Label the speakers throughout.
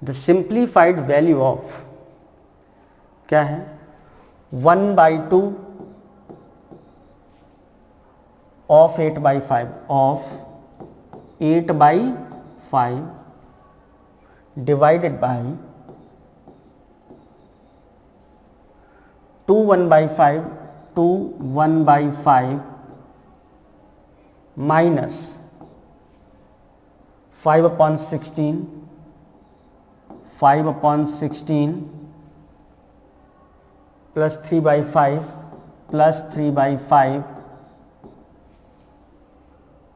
Speaker 1: The simplified value of क्या है 1/2 of 8/5 of 8/5 divided by 2 1/5 minus 5/16 plus 3/5 plus 3/5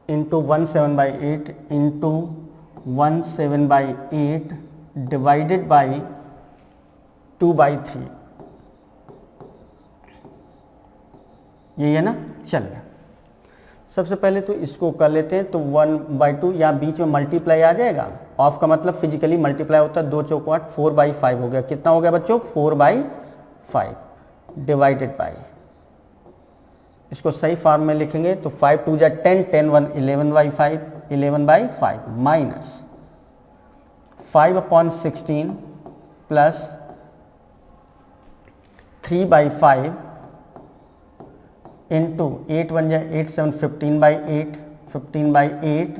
Speaker 1: into 1/7/8 into 1/7/8 divided by 2/3। यही है ना। चलिए सबसे पहले तो इसको कर लेते हैं। तो 1/2 या बीच में मल्टीप्लाई आ जाएगा। ऑफ का मतलब फिजिकली मल्टीप्लाई होता है, 2 चौक 8, 4/5 हो गया। कितना हो गया बच्चों 4/5 डिवाइडेड बाई, इसको सही फॉर्म में लिखेंगे तो 5 2 जा 10, 10 1 11/5 माइनस 5/16 प्लस 3/5 इंटू 8 1 जा 8 7 15/8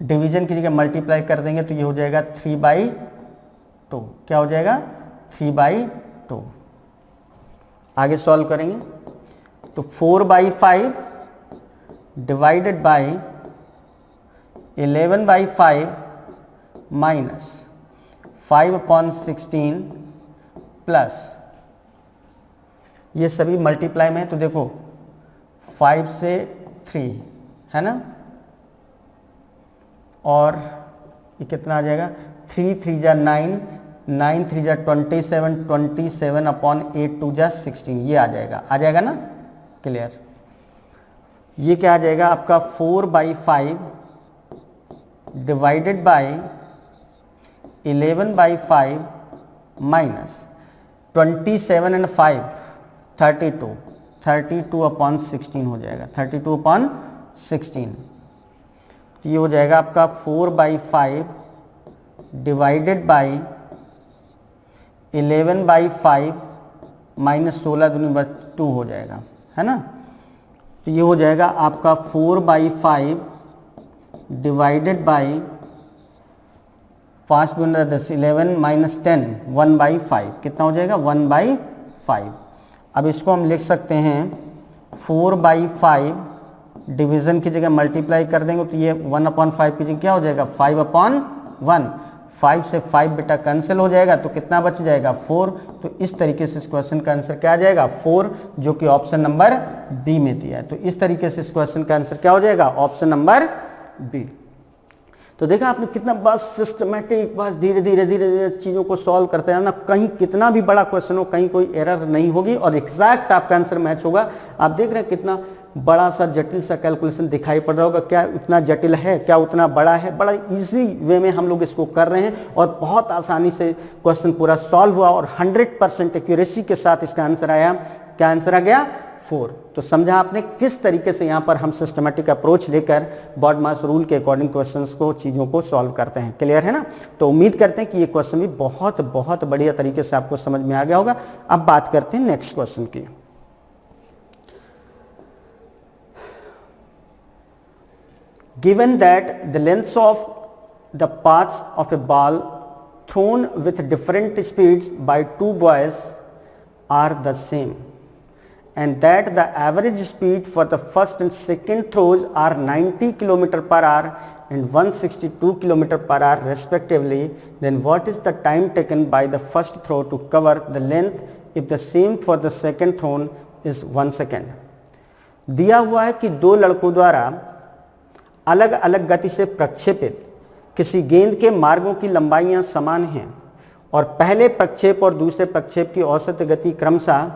Speaker 1: डिवीजन की जगह मल्टीप्लाई कर देंगे तो ये हो जाएगा 3/2। क्या हो जाएगा 3/2। आगे सॉल्व करेंगे तो 4/5 डिवाइडेड बाई 11/5 माइनस 5/16 प्लस ये सभी मल्टीप्लाई में है तो देखो 5 से 3 है ना, और ये कितना आ जाएगा 3 3 जा 9, 9 3 जा 27, 27/8 2 जा 16, ये आ जाएगा ना। क्लियर। ये क्या आ जाएगा आपका 4/5 डिवाइडेड बाई 11/5 माइनस 27 and 5 32/16 हो जाएगा 32/16। तो ये हो जाएगा आपका 4/5 डिवाइडेड बाई 11/5 माइनस 16 दूनी 2 हो जाएगा, है ना। तो ये हो जाएगा आपका 4/5 डिवाइडेड बाई 5 दूनी 10 11 माइनस 10 1/5 कितना हो जाएगा 1/5। अब इसको हम लिख सकते हैं 4/5 डिवीजन की जगह मल्टीप्लाई कर देंगे तो ये 1/5 की जगह क्या हो जाएगा 5/1। 5 से 5 बेटा कैंसिल हो जाएगा तो कितना बच जाएगा 4। तो इस तरीके से इस क्वेश्चन का आंसर क्या आ जाएगा 4, जो कि ऑप्शन नंबर बी में दिया है। तो इस तरीके से इस क्वेश्चन का आंसर क्या हो जाएगा ऑप्शन नंबर बी। तो देखा आपने कितना बस सिस्टमेटिक, बस धीरे धीरे चीज़ों को सॉल्व करते हैं ना। कहीं कितना भी बड़ा क्वेश्चन हो कहीं कोई एरर नहीं होगी और एग्जैक्ट आपका आंसर मैच होगा। आप देख रहे हैं कितना बड़ा सा जटिल सा कैलकुलेशन दिखाई पड़ रहा होगा, क्या उतना जटिल है, क्या उतना बड़ा है। बड़ा इजी वे में हम लोग इसको कर रहे हैं और बहुत आसानी से क्वेश्चन पूरा सॉल्व हुआ और 100% एक्यूरेसी के साथ इसका आंसर आया। क्या आंसर आ गया 4। तो समझा आपने किस तरीके से यहाँ पर हम सिस्टमेटिक अप्रोच लेकर बॉडमास रूल के अकॉर्डिंग क्वेश्चंस को, चीज़ों को सॉल्व करते हैं। क्लियर है ना। तो उम्मीद करते हैं कि ये क्वेश्चन भी बहुत बहुत बढ़िया तरीके से आपको समझ में आ गया होगा। अब बात करते हैं नेक्स्ट क्वेश्चन की। Given that the lengths of the paths of a ball thrown with different speeds by two boys are the same, and that the average speed for the first and second throws are 90 km per hour and 162 km per hour respectively, then what is the time taken by the first throw to cover the length if the same for the second thrown is 1 second? दिया हुआ है कि दो लड़कों द्वारा अलग अलग गति से प्रक्षेपित किसी गेंद के मार्गों की लंबाइयां समान हैं और पहले प्रक्षेप और दूसरे प्रक्षेप की औसत गति क्रमशः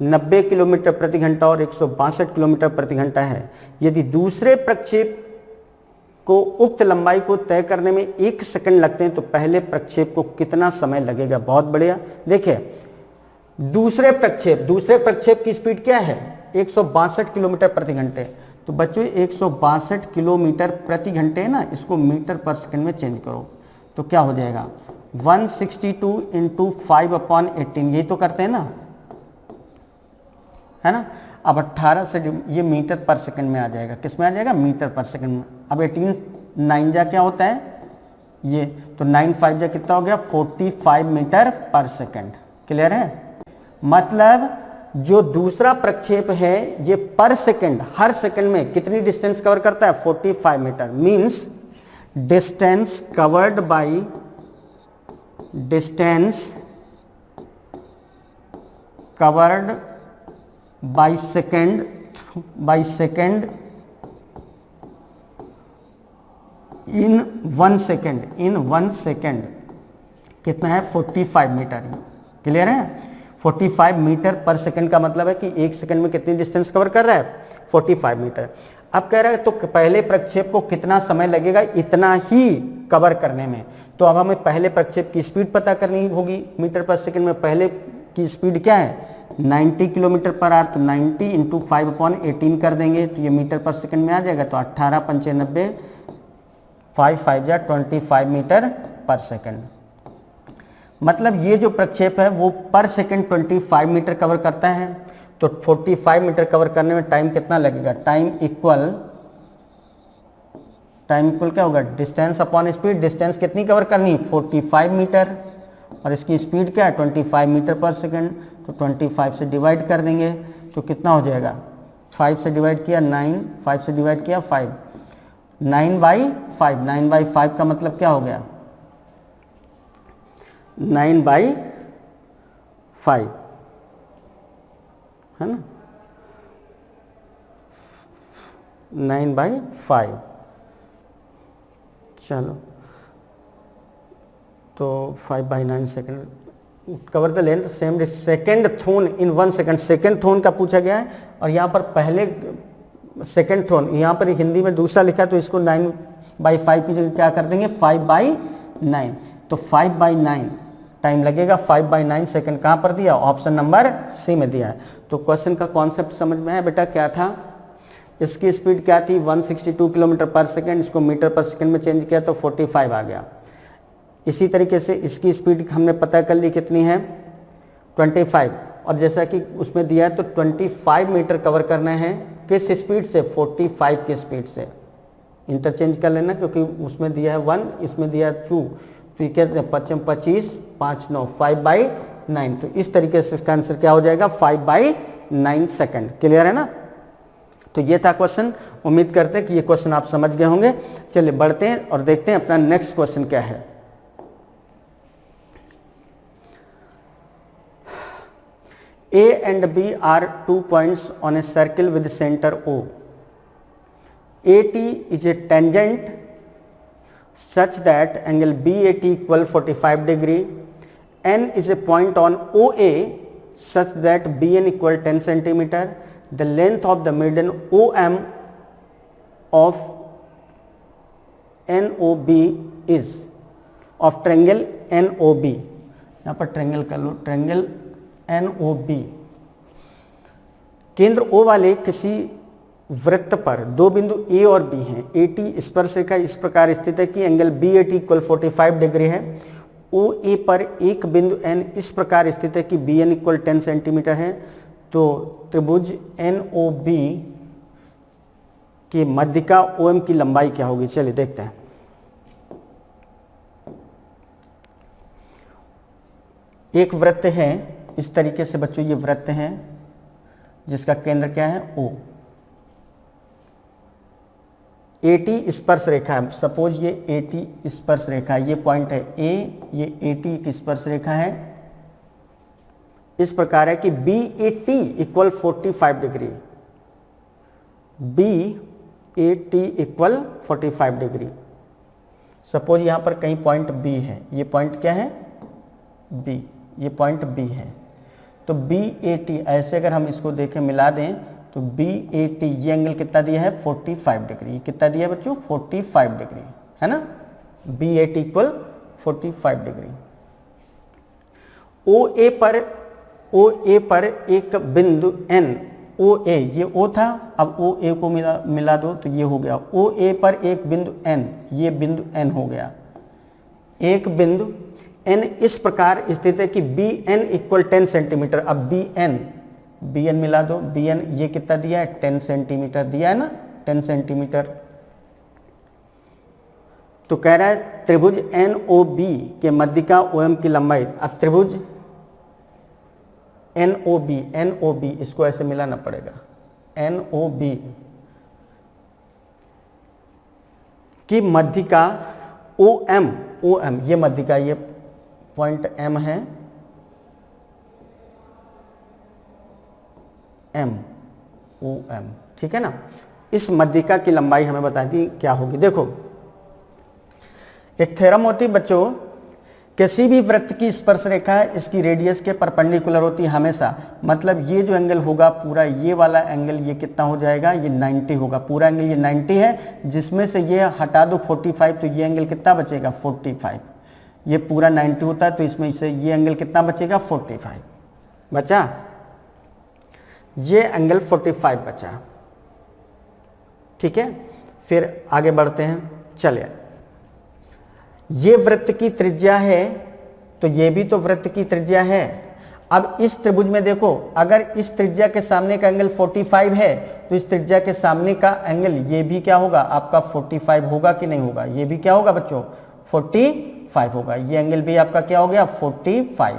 Speaker 1: 90 किलोमीटर प्रति घंटा और 162 किलोमीटर प्रति घंटा है। यदि दूसरे प्रक्षेप को उक्त लंबाई को तय करने में 1 सेकंड लगते हैं तो पहले प्रक्षेप को कितना समय लगेगा। बहुत बढ़िया। देखिए दूसरे प्रक्षेप की स्पीड क्या है 162 किलोमीटर प्रति घंटे। तो बच्चों 162 किलोमीटर प्रति घंटे है ना, इसको मीटर पर सेकंड में चेंज करो तो क्या हो जाएगा 162 इंटू 5/18, यही तो करते हैं ना, है ना। अब 18 से ये मीटर पर सेकंड में आ जाएगा, किस में आ जाएगा, मीटर पर सेकंड में। अब 18 9 जा क्या होता है ये, तो 9 5 जा कितना हो गया, 45 मीटर पर सेकंड। क्लियर है। मतलब जो दूसरा प्रक्षेप है ये पर सेकंड, हर सेकंड में कितनी डिस्टेंस कवर करता है, 45 meter. Means distance covered by by second in 1 second कितना है, 45 मीटर। क्लियर है। 45 मीटर पर सेकंड का मतलब है कि एक सेकंड में कितनी डिस्टेंस कवर कर रहा है, 45 मीटर। अब कह रहा है तो पहले प्रक्षेप को कितना समय लगेगा इतना ही कवर करने में। तो अब हमें पहले प्रक्षेप की स्पीड पता करनी होगी मीटर पर सेकंड में। पहले की स्पीड क्या है, 90 किलोमीटर पर आवर, तो 90 इंटू 5/18 कर देंगे तो ये मीटर पर सेकंड में आ जाएगा। तो 18 95 5 5 जा 25 मीटर पर सेकंड। मतलब ये जो प्रक्षेप है वो पर सेकंड 25 मीटर कवर करता है। तो 45 मीटर कवर करने में टाइम कितना लगेगा, टाइम इक्वल क्या होगा, डिस्टेंस अपॉन स्पीड। डिस्टेंस कितनी कवर करनी है, 45 मीटर, और इसकी स्पीड क्या है, 25 मीटर पर सेकंड। तो 25 से डिवाइड कर देंगे तो कितना हो जाएगा, 5 से डिवाइड किया 9, 5 से डिवाइड किया 5, 9/5। 9/5 का मतलब क्या हो गया, 9/5 है ना, 9/5। चलो तो 5/9 second cover the length same second thrown in 1 second. Second thrown का पूछा गया है, और यहाँ पर पहले सेकेंड थ्रोन, यहाँ पर हिंदी में दूसरा लिखा है तो इसको 9/5 की जगह क्या कर देंगे, 5/9। तो 5/9 टाइम लगेगा, 5/9 सेकेंड कहाँ पर दिया, ऑप्शन नंबर सी में दिया है। तो क्वेश्चन का कॉन्सेप्ट समझ में है बेटा, क्या था, इसकी स्पीड क्या थी 162 किलोमीटर पर सेकेंड, इसको मीटर पर सेकेंड में चेंज किया तो 45 आ गया। इसी तरीके से इसकी स्पीड हमने पता कर ली कितनी है 25, और जैसा कि उसमें दिया है तो 25 मीटर कवर करना है, किस स्पीड से, 45 की स्पीड से। इंटरचेंज कर लेना क्योंकि उसमें दिया है 1, इसमें दिया है 2, तो ये कहते हैं 25 5 9 5/9। तो इस तरीके से इसका आंसर क्या हो जाएगा, 5/9 सेकेंड। क्लियर है ना। तो ये था क्वेश्चन। उम्मीद करते हैं कि ये क्वेश्चन आप समझ गए होंगे। चलिए बढ़ते हैं और देखते हैं अपना नेक्स्ट क्वेश्चन क्या है। A and B are 2 points on a circle with center O. AT is a tangent such that angle BAT equal 45 degree. N is a point on OA such that BN equal 10 centimeter. The length of the median OM of NOB is of triangle NOB. यहाँ पर triangle कर लो, triangle NOB। केंद्र O वाले किसी वृत्त पर दो बिंदु A और B हैं। AT स्पर्शरेखा इस प्रकार स्थित है कि एंगल BAT इक्वल 45 डिग्री है। OA पर एक बिंदु N इस प्रकार स्थित है कि BN इक्वल 10 सेंटीमीटर है। तो त्रिभुज NOB की मध्यिका OM की लंबाई क्या होगी, चलिए देखते हैं। एक वृत्त है इस तरीके से बच्चों, ये वृत्त है जिसका केंद्र क्या है O। AT स्पर्श रेखा है, सपोज ये AT स्पर्श रेखा है, ये पॉइंट है A, ये AT की स्पर्श रेखा है। इस प्रकार है कि BAT equal 45 degree, BAT equal 45 degree. Suppose यहां पर कहीं पॉइंट B है, ये पॉइंट क्या है B, ये पॉइंट B है। तो BAT ऐसे अगर हम इसको देखें मिला दें तो BAT ये एंगल कितना दिया है 45 डिग्री। कितना दिया है बच्चों 45 डिग्री, है ना। BAT equal 45 degree. OA पर एक बिंदु N, OA ये O था, अब OA को मिला दो तो ये हो गया। OA पर एक बिंदु N, ये बिंदु N हो गया। एक बिंदु एन इस प्रकार स्थित है कि बी एन इक्वल 10 सेंटीमीटर। अब बी एन मिला दो, बी एन ये कितना दिया है 10 सेंटीमीटर दिया है ना, 10 सेंटीमीटर। तो कह रहा है त्रिभुज एन ओ बी के मध्यिका ओ एम की लंबाई। अब त्रिभुज एन ओ बी इसको ऐसे मिलाना पड़ेगा, एन ओ बी की मध्यिका ओ एम, ये मध्यिका, ये पॉइंट एम है, एम ओ एम, ठीक है ना। इस मध्यिका की लंबाई हमें बता दी क्या होगी। देखो एक थ्योरम होती है बच्चों, किसी भी वृत्त की स्पर्श रेखा इसकी रेडियस के परपेंडिकुलर होती है हमेशा। मतलब ये जो एंगल होगा पूरा ये वाला एंगल ये कितना हो जाएगा, ये 90 होगा। पूरा एंगल ये 90 है, जिसमें से ये हटा दो 45, तो ये एंगल कितना बचेगा 45। ये पूरा 90 होता है तो इसमें से ये एंगल कितना बचेगा 45 बचा, ये एंगल 45 बचा, ठीक है। फिर आगे बढ़ते हैं, चलिए ये वृत्त की त्रिज्या है तो ये भी तो वृत्त की त्रिज्या है। अब इस त्रिभुज में देखो, अगर इस त्रिज्या के सामने का एंगल 45 है तो इस त्रिज्या के सामने का एंगल ये भी क्या होगा आपका 45 होगा कि नहीं होगा, ये भी क्या होगा बच्चों 45 होगा। ये एंगल भी आपका क्या हो गया 45।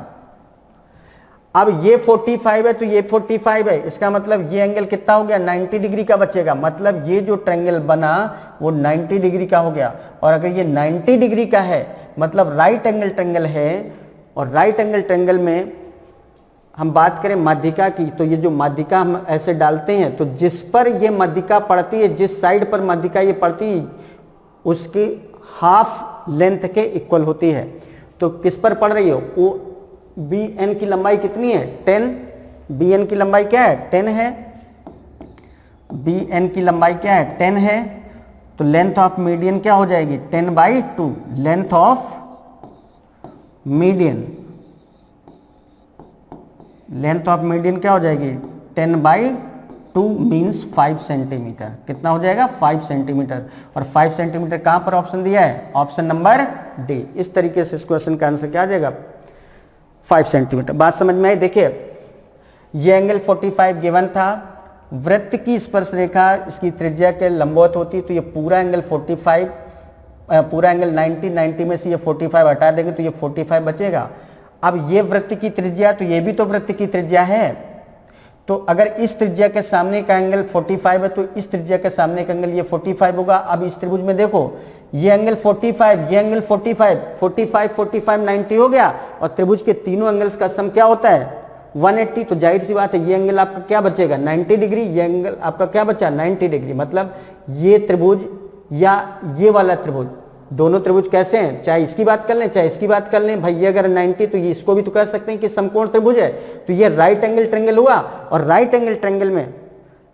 Speaker 1: अब ये 45 है तो ये 45 है, इसका मतलब ये एंगल कितना हो गया 90 डिग्री का बचेगा। मतलब ये जो ट्रायंगल बना वो 90 डिग्री का हो गया। और अगर ये 90 डिग्री का है मतलब राइट एंगल ट्रायंगल है, और राइट एंगल ट्रायंगल में हम बात करें माध्यिका की, तो ये जो माध्यिका हम ऐसे डालते हैं तो जिस पर ये माध्यिका पड़ती है, जिस साइड पर माध्यिका ये पड़ती है उसकी हाफ लेंथ के इक्वल होती है। तो किस पर पड़ रही हो, वो बी एन की लंबाई कितनी है 10, बी एन की लंबाई क्या है 10 है, बी एन की लंबाई क्या है 10 है। तो लेंथ ऑफ मीडियन क्या हो जाएगी 10/2, length of median, length of median क्या हो जाएगी 10/2 मीन्स 5 सेंटीमीटर। कितना हो जाएगा 5 सेंटीमीटर। और 5 सेंटीमीटर कहां पर ऑप्शन दिया है, ऑप्शन नंबर डी। इस तरीके से इस क्वेश्चन का आंसर क्या आ जाएगा 5 सेंटीमीटर। बात समझ में आई। देखिए ये एंगल 45 गिवन था, वृत्त की स्पर्श रेखा इसकी त्रिज्या के लंबवत होती तो ये पूरा एंगल 45, पूरा एंगल 90 में से ये 45 हटा देंगे तो ये 45 बचेगा। अब ये वृत्त की त्रिज्या तो ये भी तो वृत्त की त्रिज्या है, तो अगर इस त्रिज्या के सामने का एंगल 45 है तो इस त्रिज्या के सामने का एंगल ये 45 होगा। अब इस त्रिभुज में देखो ये एंगल 45, ये एंगल 45 90 हो गया, और त्रिभुज के तीनों एंगल्स का सम क्या होता है 180। तो जाहिर सी बात है ये एंगल आपका क्या बचेगा 90 डिग्री, ये एंगल आपका क्या बचा 90 डिग्री। मतलब ये त्रिभुज या ये वाला त्रिभुज, दोनों त्रिभुज कैसे हैं, चाहे इसकी बात कर लें चाहे इसकी बात कर लें, भाई ये अगर 90 तो ये इसको भी तो कह सकते हैं कि समकोण त्रिभुज है। तो ये राइट एंगल ट्रायंगल हुआ, और राइट एंगल ट्रायंगल में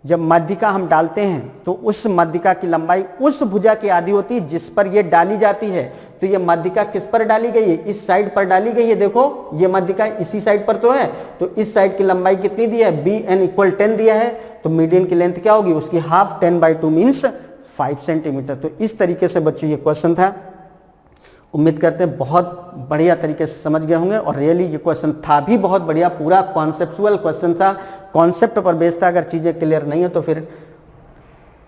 Speaker 1: जब माध्यिका हम डालते हैं तो उस माध्यिका की लंबाई उस भुजा की आधी होती है जिस पर ये डाली जाती है। तो ये माध्यिका किस पर डाली गई है, इस साइड पर डाली गई है। देखो ये माध्यिका इसी साइड पर तो है, तो इस साइड की लंबाई कितनी दी है बी एन इक्वल 10 दिया है, तो मीडियन की लेंथ क्या होगी उसकी हाफ, 10/2 मीन्स 5 सेंटीमीटर। तो इस तरीके से बच्चों ये क्वेश्चन था। उम्मीद करते हैं बहुत बढ़िया तरीके से समझ गए होंगे, और रियली ये क्वेश्चन था भी बहुत बढ़िया, पूरा कॉन्सेप्चुअल क्वेश्चन था, कॉन्सेप्ट पर बेस्ड था। अगर चीज़ें क्लियर नहीं है तो फिर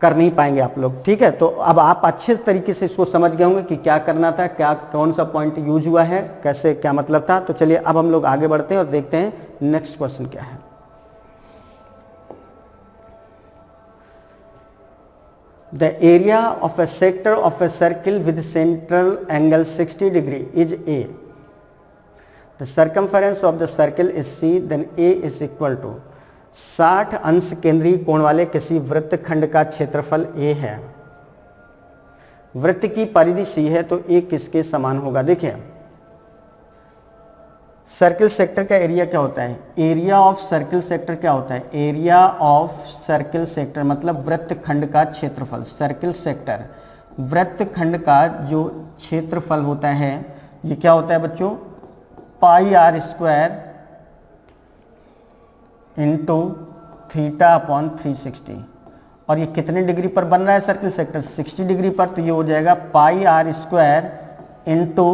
Speaker 1: कर नहीं पाएंगे आप लोग, ठीक है। तो अब आप अच्छे तरीके से इसको समझ गए होंगे कि क्या करना था, क्या कौन सा पॉइंट यूज हुआ है, कैसे क्या मतलब था। तो चलिए अब हम लोग आगे बढ़ते हैं और देखते हैं नेक्स्ट क्वेश्चन क्या है। The area of a sector of a circle with central angle 60 degree is A. The circumference of the circle is C. Then A is equal to 60 अंश केंद्रीय कोण वाले किसी वृत्त खंड का क्षेत्रफल A है। वृत्त की परिधि C है तो A किसके समान होगा। देखिए सर्किल सेक्टर का एरिया क्या होता है, एरिया ऑफ सर्किल सेक्टर क्या होता है, एरिया ऑफ सर्किल सेक्टर मतलब वृत्त खंड का क्षेत्रफल। सर्किल सेक्टर वृत्त खंड का जो क्षेत्रफल होता है ये क्या होता है बच्चों πr² इंटू θ/360। और ये कितने डिग्री पर बन रहा है सर्किल सेक्टर 60 डिग्री पर, तो ये हो जाएगा πr² into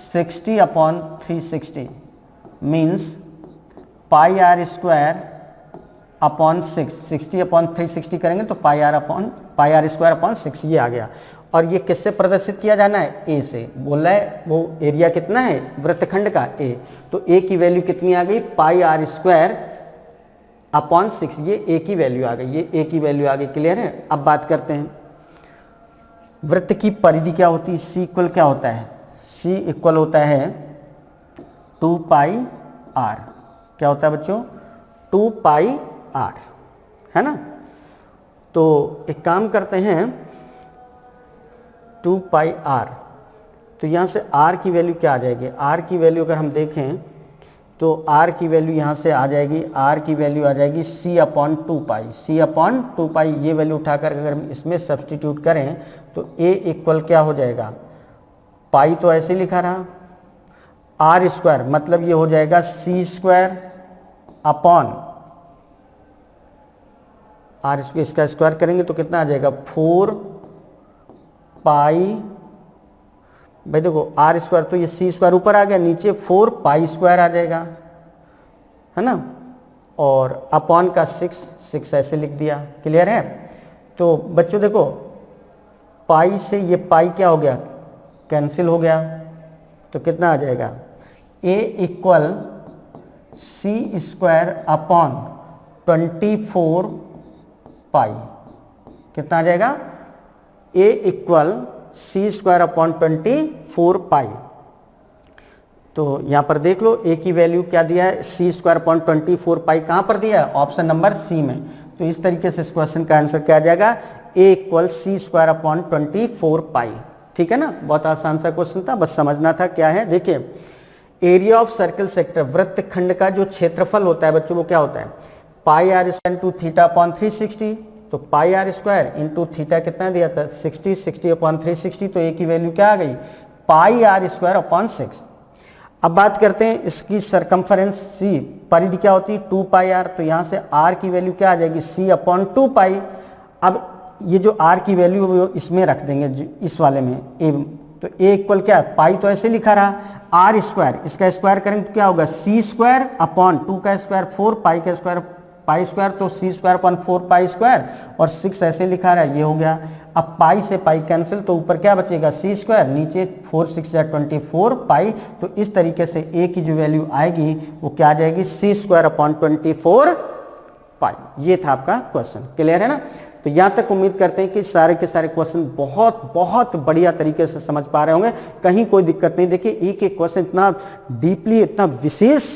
Speaker 1: 60 upon 360 means pi r square upon 60 upon 360 करेंगे तो पाई आर स्क्वायर अपॉन 6 ये आ गया। और ये किससे प्रदर्शित किया जाना है? ए से। बोल रहा है वो एरिया कितना है वृत्तखंड का? ए। तो ए की वैल्यू कितनी आ गई? पाई आर स्क्वायर अपॉन 6। ये ए की वैल्यू आ गई, ये ए की वैल्यू आ गई। क्लियर है? अब बात करते हैं वृत्त की परिधि क्या होती है? सी इक्वल क्या होता है? सी इक्वल होता है 2 पाई आर। क्या होता है बच्चों? 2 पाई आर, है ना? तो एक काम करते हैं 2 पाई आर, तो यहाँ से आर की वैल्यू क्या आ जाएगी? आर की वैल्यू अगर हम देखें तो आर की वैल्यू यहाँ से आ जाएगी, आर की वैल्यू आ जाएगी सी अपॉन 2 पाई। सी अपॉन 2 पाई ये वैल्यू उठाकर अगर हम इसमें सब्सटीट्यूट करें तो ए इक्वल क्या हो जाएगा? पाई तो ऐसे लिखा रहा, आर स्क्वायर मतलब ये हो जाएगा सी स्क्वायर अपॉन आर स्क्वायर, इसका स्क्वायर करेंगे तो कितना आ जाएगा? 4 पाई। भाई देखो आर स्क्वायर तो ये सी स्क्वायर ऊपर आ गया, नीचे 4 पाई स्क्वायर आ जाएगा, है ना? और अपॉन का 6 ऐसे लिख दिया। क्लियर है? तो बच्चों देखो पाई से ये पाई क्या हो गया? कैंसिल हो गया। तो कितना आ जाएगा? ए इक्वल सी स्क्वायर अपॉन 24 पाई। कितना आ जाएगा? ए इक्वल सी स्क्वायर अपॉन 24 पाई। तो यहां पर देख लो ए की वैल्यू क्या दिया है? सी स्क्वायर अपॉन 24 पाई। कहां पर दिया है? ऑप्शन नंबर सी में। तो इस तरीके से इस क्वेश्चन का आंसर क्या आ जाएगा? ए इक्वल सी स्क्वायर अपॉन 24 पाई। ठीक है ना? बहुत आसान सा क्वेश्चन था, बस समझना था क्या है। देखिए एरिया ऑफ सर्कल सेक्टर, वृत्त खंड का जो क्षेत्रफल होता है बच्चों वो क्या होता है? पाई आर इंटू थीटा अपॉन 360। तो पाई आर स्क्वायर इंटू थीटा कितना दिया था? 60 अपॉन 360। तो ए की वैल्यू क्या आ गई? पाई आर स्क्वायर अपॉन 6। अब बात करते हैं इसकी सरकमफरेंस सी, परिधि क्या होती है? 2 पाई आर। तो यहाँ से आर की वैल्यू क्या आ जाएगी? सी अपॉन 2 पाई। अब ये जो आर की वैल्यू है वो इसमें रख देंगे, इस वाले में ए। तो ए इक्वल क्या है? पाई तो ऐसे लिखा रहा, आर स्क्वायर, इसका स्क्वायर करेंगे तो क्या होगा? सी स्क्वायर अपॉन 2 का स्क्वायर 4 पाई का स्क्वायर पाई स्क्वायर, तो सी स्क्वायर अपॉन 4 पाई स्क्वायर, और 6 ऐसे लिखा रहा है, ये हो गया। अब पाई से पाई कैंसिल, तो ऊपर क्या बचेगा? सी स्क्वायर, नीचे 4 6 24 पाई। तो इस तरीके से ए की जो वैल्यू आएगी वो क्या आ जाएगी? सी स्क्वायर अपॉन 24 पाई। ये था आपका क्वेश्चन। क्लियर है ना? तो यहाँ तक उम्मीद करते हैं कि सारे के सारे क्वेश्चन बहुत बहुत बढ़िया तरीके से समझ पा रहे होंगे, कहीं कोई दिक्कत नहीं। देखिए एक एक क्वेश्चन इतना डीपली, इतना विशेष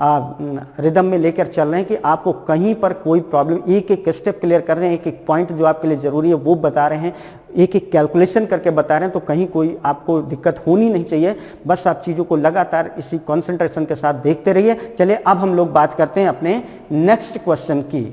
Speaker 1: रिदम में लेकर चल रहे हैं कि आपको कहीं पर कोई प्रॉब्लम, एक एक स्टेप क्लियर कर रहे हैं, एक एक पॉइंट जो आपके लिए जरूरी है वो बता रहे हैं, एक एक कैलकुलेशन करके बता रहे हैं। तो कहीं कोई आपको दिक्कत होनी नहीं चाहिए। बस आप चीज़ों को लगातार इसी कंसंट्रेशन के साथ देखते रहिए। चलिए अब हम लोग बात करते हैं अपने नेक्स्ट क्वेश्चन की।